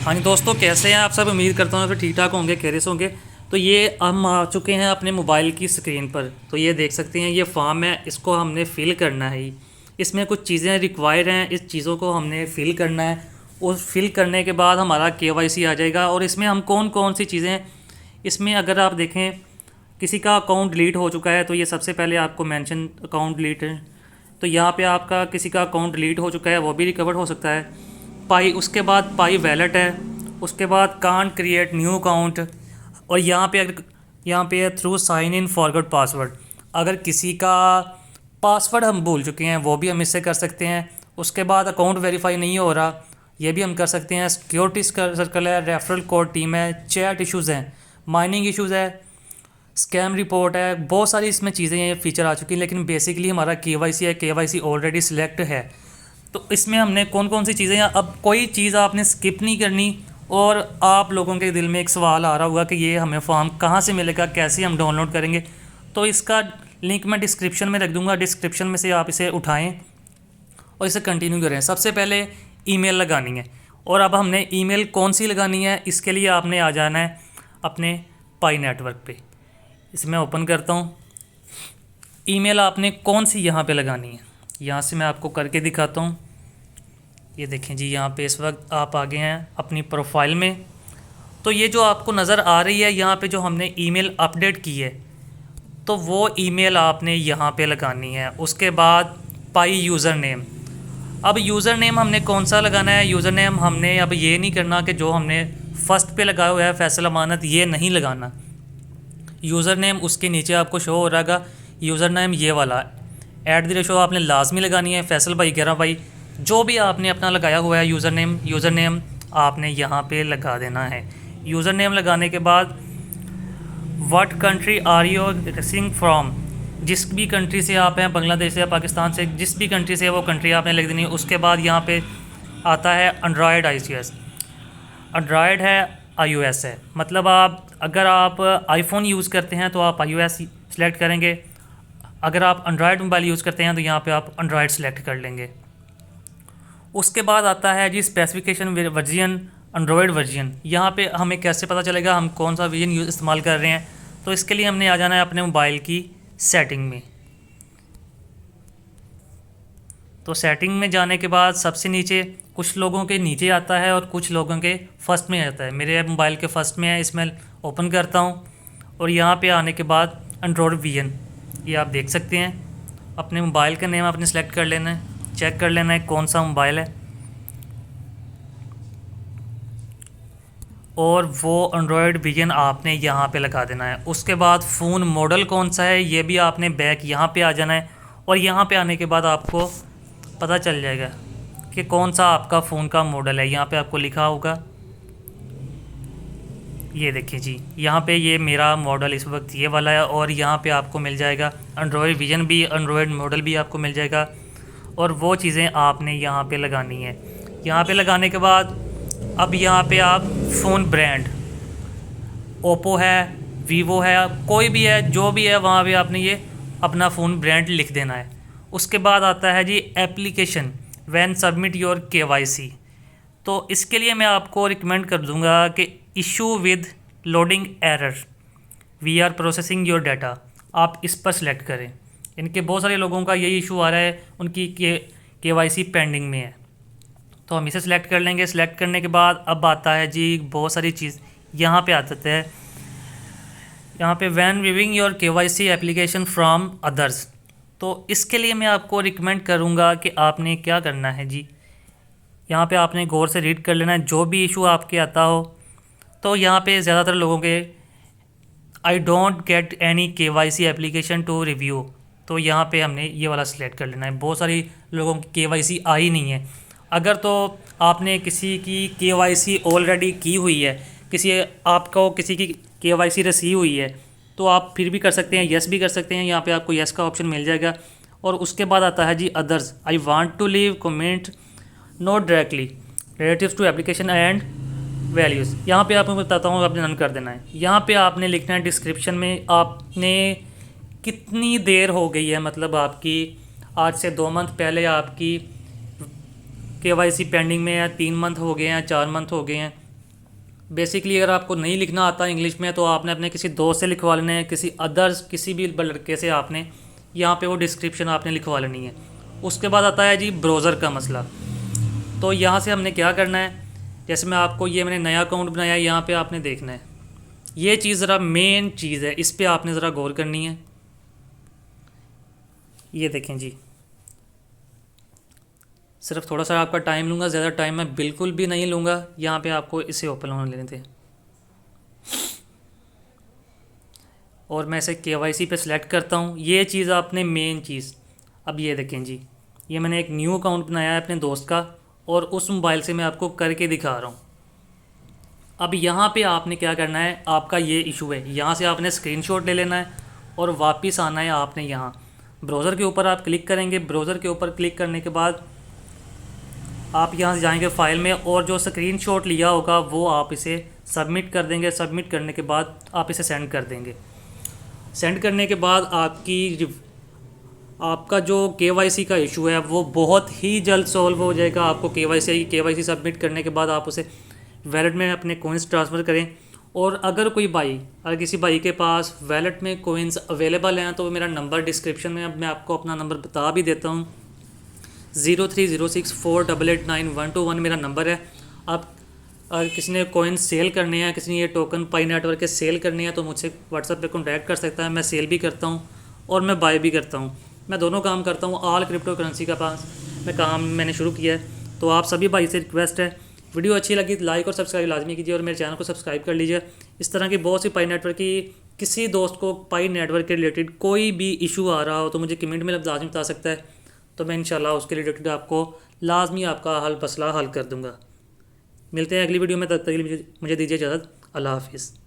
हाँ जी दोस्तों, कैसे हैं आप सब। उम्मीद करता हूँ फिर ठीक ठाक होंगे, खैरियत से होंगे। तो ये हम आ चुके हैं अपने मोबाइल की स्क्रीन पर। तो ये देख सकते हैं, ये फॉर्म है, इसको हमने फ़िल करना है। इसमें कुछ चीज़ें रिक्वायर हैं, इस चीज़ों को हमने फ़िल करना है। और फिल करने के बाद हमारा केवाईसी आ जाएगा। और इसमें हम कौन कौन सी चीज़ें, इसमें अगर आप देखें किसी का अकाउंट डिलीट हो चुका है तो ये सबसे पहले आपको मेंशन अकाउंट डिलीट है। तो यहाँ पे आपका किसी का अकाउंट डिलीट हो चुका है, वो भी रिकवर हो सकता है। पाई, उसके बाद पाई वैलेट है। उसके बाद कांट क्रिएट न्यू अकाउंट। और यहाँ पे अगर यहाँ पे है through sign in forgot password. अगर किसी का पासवर्ड हम भूल चुके हैं वो भी हम इससे कर सकते हैं। उसके बाद अकाउंट वेरीफाई नहीं हो रहा, ये भी हम कर सकते हैं। सिक्योरिटी सर्कल है, रेफरल कोड टीम है, चैट इश्यूज़ हैं, माइनिंग इश्यूज़ है, स्कैम रिपोर्ट है। बहुत सारी इसमें चीज़ें ये फीचर आ चुकी हैं, लेकिन बेसिकली हमारा केवाईसी है, केवाईसी ऑलरेडी सिलेक्ट है। तो इसमें हमने कौन कौन सी चीज़ें, अब कोई चीज़ आपने स्किप नहीं करनी। और आप लोगों के दिल में एक सवाल आ रहा होगा कि ये हमें फॉर्म कहाँ से मिलेगा, कैसे हम डाउनलोड करेंगे। तो इसका लिंक मैं डिस्क्रिप्शन में रख दूँगा, डिस्क्रिप्शन में से आप इसे उठाएँ और इसे कंटिन्यू करें। सबसे पहले ईमेल लगानी है। और अब हमने ईमेल कौन सी लगानी है, इसके लिए आपने आ जाना है अपने पाई नेटवर्क पे। इसे मैं ओपन करता हूँ। ईमेल आपने कौन सी यहाँ पे लगानी है, यहाँ से मैं आपको करके दिखाता हूँ। ये देखें जी, यहाँ पे इस वक्त आप आ गए हैं अपनी प्रोफाइल में। तो ये जो आपको नज़र आ रही है यहाँ पे जो हमने ईमेल अपडेट की है, तो वो ईमेल आपने यहाँ पे लगानी है। उसके बाद पाई यूज़र नेम। अब यूज़र नेम हमने कौन सा लगाना है, यूज़र नेम हमने अब ये नहीं करना कि जो हमने फ़र्स्ट पे लगाया हुआ है फैसल अमानत, ये नहीं लगाना। यूज़र नेम उसके नीचे आपको शो हो रहा है, यूज़र नेम ये वाला @ आपने लाजमी लगानी है, फैसल भाई 11 भाई, जो भी आपने अपना लगाया हुआ है यूज़र नेम आपने यहाँ पे लगा देना है। यूज़र नेम लगाने के बाद what country are you racing from, जिस भी कंट्री से आप हैं, बांग्लादेश से या पाकिस्तान से, जिस भी कंट्री से है वो कंट्री आपने लिख देनी है। उसके बाद यहाँ पे आता है एंड्रॉयड iOS, एंड्रॉयड है iOS है। मतलब आप अगर आप आईफोन यूज़ करते हैं तो आप iOS सेलेक्ट करेंगे, अगर आप एंड्रॉयड मोबाइल यूज़ करते हैं तो यहाँ पे आप एंड्रॉयड सेलेक्ट कर लेंगे। उसके बाद आता है जी स्पेसिफिकेशन वर्जन, एंड्रॉयड वर्जन। यहाँ पे हमें कैसे पता चलेगा हम कौन सा वर्जन इस्तेमाल कर रहे हैं। तो इसके लिए हमने आ जाना है अपने मोबाइल की सेटिंग में। तो सेटिंग में जाने के बाद सबसे नीचे, कुछ लोगों के नीचे आता है और कुछ लोगों के फर्स्ट में आता है। मेरे मोबाइल के फर्स्ट में है, इसमें ओपन करता हूँ। और यहाँ पे आने के बाद एंड्रॉयड वर्जन, ये आप देख सकते हैं। अपने मोबाइल का नेम आपने सेलेक्ट कर लेना है, चेक कर लेना है कौन सा मोबाइल है, और वो एंड्रॉयड वर्जन आपने यहाँ पे लगा देना है। उसके बाद फ़ोन मॉडल कौन सा है, ये भी आपने बैक यहाँ पे आ जाना है। और यहाँ पे आने के बाद आपको पता चल जाएगा कि कौन सा आपका फ़ोन का मॉडल है। यहाँ पे आपको लिखा होगा, ये देखिए जी, यहाँ पे ये मेरा मॉडल इस वक्त ये वाला है। और यहाँ पे आपको मिल जाएगा एंड्रॉयड वर्जन भी, एंड्रॉयड मॉडल भी आपको मिल जाएगा। और वो चीज़ें आपने यहाँ पे लगानी है। यहाँ पे लगाने के बाद अब यहाँ पे आप फ़ोन ब्रांड, ओप्पो है, वीवो है, कोई भी है, जो भी है, वहाँ पे आपने ये अपना फ़ोन ब्रांड लिख देना है। उसके बाद आता है जी application when submit your KYC. तो इसके लिए मैं आपको रिकमेंड कर दूंगा कि issue with loading error, we are processing your data, आप इस पर सेलेक्ट करें। इनके बहुत सारे लोगों का यही इशू आ रहा है, उनकी केवाईसी पेंडिंग में है। तो हम इसे सिलेक्ट कर लेंगे। सिलेक्ट करने के बाद अब आता है जी बहुत सारी चीज़, यहाँ पे आ जाते हैं। यहाँ पे when viewing your KYC application from others. तो इसके लिए मैं आपको रिकमेंड करूँगा कि आपने क्या करना है जी, यहाँ पे आपने गौर से रीड कर लेना है जो भी इशू आपके आता हो। तो यहाँ पे ज़्यादातर लोगों के I don't get any KYC application to review, तो यहाँ पे हमने ये वाला सिलेक्ट कर लेना है। बहुत सारी लोगों की केवाईसी आई नहीं है। अगर तो आपने किसी की केवाईसी ऑलरेडी की हुई है, आपको किसी की केवाईसी रिसीव हुई है, तो आप फिर भी कर सकते हैं, यस भी कर सकते हैं। यहाँ पे आपको यस का ऑप्शन मिल जाएगा। और उसके बाद आता है जी others, I want to leave comment not directly relatives to application and values. यहाँ पे आपको बताता हूँ, आपने नन कर देना है। यहाँ पे आपने लिखना है डिस्क्रिप्शन में आपने कितनी देर हो गई है, मतलब आपकी आज से 2 मंथ पहले आपकी केवाईसी पेंडिंग में है, 3 मंथ हो गए हैं, 4 मंथ हो गए हैं, बेसिकली अगर आपको नहीं लिखना आता इंग्लिश में तो आपने अपने किसी दोस्त से लिखवा लेना है, किसी अदर्स किसी भी लड़के से आपने यहाँ पे वो डिस्क्रिप्शन आपने लिखवा लेनी है। उसके बाद आता है जी ब्राउज़र का मसला। तो यहाँ से हमने क्या करना है, जैसे मैं आपको ये मैंने नया अकाउंट बनाया है, यहाँ पे आपने देखना है ये चीज़ ज़रा मेन चीज़ है, इस पर आपने ज़रा गौर करनी है। ये देखें जी, सिर्फ थोड़ा सा आपका टाइम लूँगा, ज़्यादा टाइम मैं बिल्कुल भी नहीं लूँगा। यहाँ पे आपको इसे ओपन होने लेने थे और मैं इसे KYC पे सिलेक्ट करता हूँ। ये चीज़ आपने मेन चीज़, अब ये देखें जी, ये मैंने एक न्यू अकाउंट बनाया है अपने दोस्त का और उस मोबाइल से मैं आपको करके दिखा रहा हूँ। अब यहाँ पे आपने क्या करना है, आपका ये इशू है, यहाँ से आपने स्क्रीनशॉट ले लेना है और वापस आना है आपने यहाँ ब्राउज़र के ऊपर आप क्लिक करेंगे। ब्राउज़र के ऊपर क्लिक करने के बाद आप यहाँ से जाएंगे फाइल में और जो स्क्रीनशॉट लिया होगा वो आप इसे सबमिट कर देंगे। सबमिट करने के बाद आप इसे सेंड कर देंगे। सेंड करने के बाद आपका जो KYC का इशू है वो बहुत ही जल्द सॉल्व हो जाएगा। आपको KYC सबमिट करने के बाद आप उसे वैलेट में अपने कॉइन्स ट्रांसफ़र करें। और अगर किसी भाई के पास वैलेट में कॉइन्स अवेलेबल हैं तो मेरा नंबर डिस्क्रिप्शन में, अब मैं आपको अपना नंबर बता भी देता हूँ, 0306488912 मेरा नंबर है। आप अगर किसी ने कॉइन सेल करने हैं, किसी ने ये टोकन पाई नेटवर्क के सेल करने हैं तो मुझसे व्हाट्सएप पे कॉन्टैक्ट कर सकता है। मैं सेल भी करता हूँ और मैं बाय भी करता हूँ, मैं दोनों काम करता हूँ। ऑल क्रिप्टो करेंसी का पास मैं काम मैंने शुरू किया है। तो आप सभी भाई से रिक्वेस्ट है, वीडियो अच्छी लगी तो लाइक और सब्सक्राइब लाजमी कीजिए और मेरे चैनल को सब्सक्राइब कर लीजिए। इस तरह की बहुत सी पाई नेटवर्क की, किसी दोस्त को पाई नेटवर्क के रिलेटेड कोई भी इशू आ रहा हो तो मुझे कमेंट में लाजमी बता सकता है, तो मैं इंशाल्लाह उसके रिलेटेड आपको लाजमी आपका मसला हल कर दूँगा। मिलते हैं अगली वीडियो में, तब तक के लिए मुझे दीजिए इजाज़त। अल्लाह हाफिज़।